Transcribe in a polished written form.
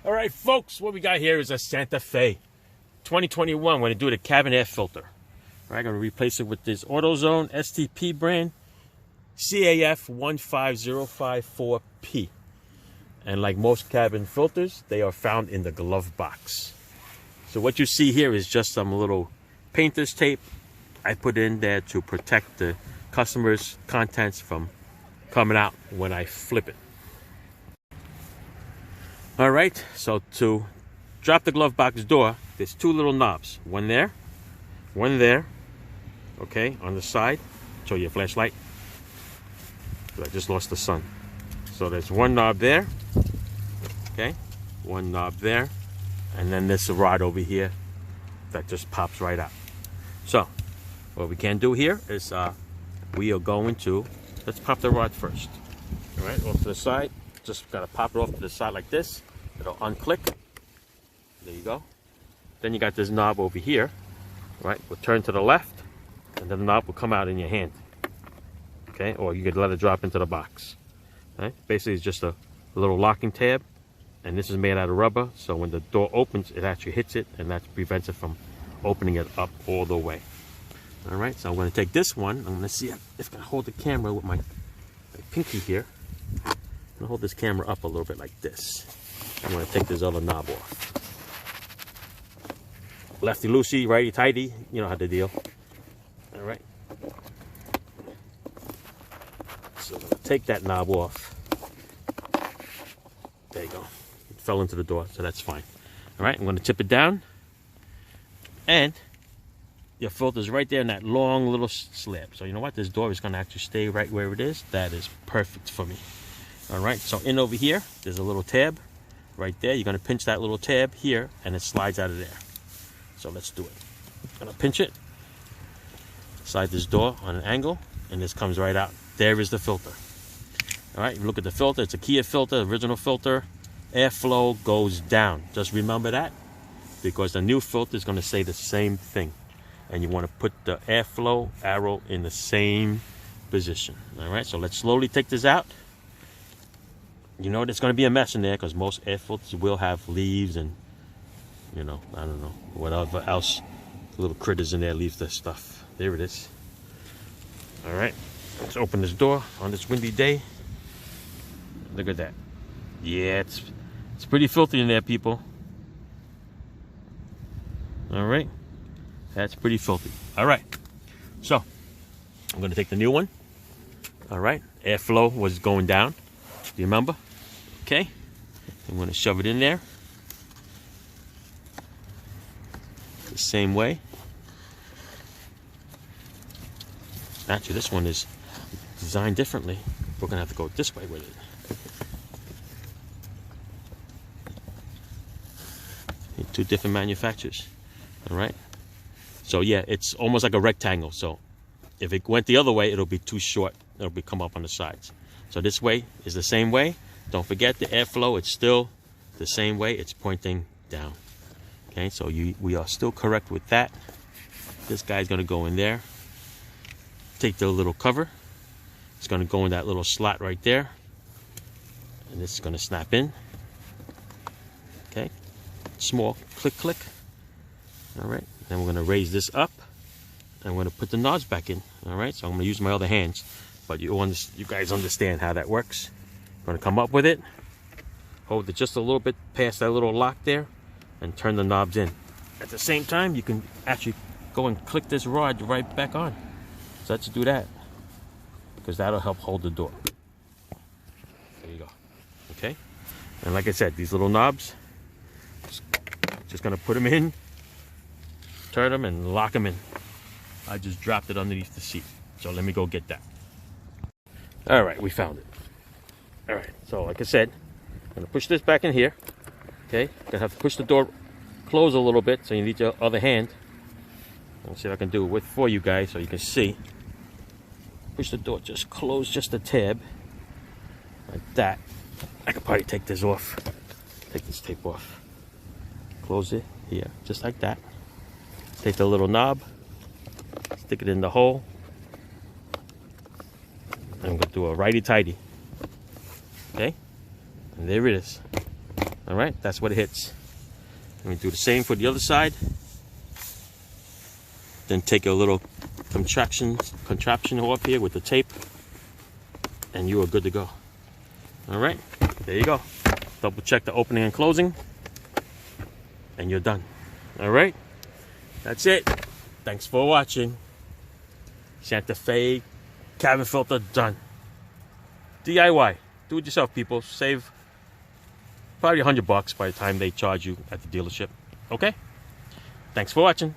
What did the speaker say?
All right, folks, what we got here is a Santa Fe 2021. We're going to do the cabin air filter. All right, I'm going to replace it with this AutoZone STP brand CAF 15054P. And like most cabin filters, they are found in the glove box. So what you see here is just some little painter's tape I put in there to protect the customer's contents from coming out when I flip it. All right, so to drop the glove box door, there's two little knobs. One there, okay, on the side. Show you a flashlight. I just lost the sun. So there's one knob there, okay, one knob there, and then there's a rod over here that just pops right out. So what we can do here is we are going to, let's pop the rod first. All right, off to the side. Just gotta pop it off to the side like this. It'll unclick. There you go. Then you got this knob over here. Right, we'll turn to the left, and then the knob will come out in your hand. Okay, or you could let it drop into the box. Right? Basically, it's just a little locking tab, and this is made out of rubber. So when the door opens, it actually hits it, and that prevents it from opening it up all the way. All right, so I'm going to take this one. I'm going to see if I can hold the camera with my pinky here. I'm going to hold this camera up a little bit like this. I'm going to take this other knob off. Lefty loosey, righty tighty. You know how to deal. All right. So I'm going to take that knob off. There you go. It fell into the door, so that's fine. All right, I'm going to tip it down. And your filter's right there in that long little slab. So you know what? This door is going to actually stay right where it is. That is perfect for me. All right, so in over here, there's a little tab. Right there, you're going to pinch that little tab here, and it slides out of there. So let's do it. I'm going to pinch it, slide this door on an angle, and this comes right out. There is the filter. All right, you look at the filter. It's a Kia filter, original filter. Airflow goes down. Just remember that, because the new filter is going to say the same thing. And you want to put the airflow arrow in the same position. All right, so let's slowly take this out. You know, there's going to be a mess in there because most air filters will have leaves and, you know, I don't know, whatever else, little critters in there leave the stuff. There it is. All right, let's open this door on this windy day. Look at that. Yeah, it's pretty filthy in there, people. All right, that's pretty filthy. All right, so I'm going to take the new one. All right, airflow was going down. Do you remember? Okay, I'm going to shove it in there the same way. Actually, this one is designed differently. We're going to have to go this way with it. Two different manufacturers. All right, so yeah, it's almost like a rectangle. So if it went the other way, it'll be too short. It'll come up on the sides. So this way is the same way. Don't forget the airflow, it's still the same way. It's pointing down. Okay, so we are still correct with that. This guy's going to go in there. Take the little cover. It's going to go in that little slot right there. And this is going to snap in. Okay, small click, click. All right, then we're going to raise this up. And we're going to put the knobs back in. All right, so I'm going to use my other hands. But you guys understand how that works. I'm going to come up with it, hold it just a little bit past that little lock there, and turn the knobs in. At the same time, you can actually go and click this rod right back on. So let's do that, because that'll help hold the door. There you go. Okay? And like I said, these little knobs, just going to put them in, turn them, and lock them in. I just dropped it underneath the seat. So let me go get that. All right, we found it. All right, so like I said, I'm gonna push this back in here. Okay, gonna have to push the door close a little bit, so you need your other hand. Let's see if I can do it for you guys so you can see. Push the door just close, just a tab, like that. I could probably take this off. Take this tape off. Close it here, just like that. Take the little knob, stick it in the hole. I'm gonna do a righty-tighty. Okay, and there it is. All right, that's what it hits. Let me do the same for the other side. Then take a little contraption off here with the tape, and you are good to go. All right, there you go. Double check the opening and closing, and you're done. All right, that's it. Thanks for watching. Santa Fe cabin filter done. DIY, do it yourself, people. Save probably $100 by the time they charge you at the dealership. Okay, thanks for watching.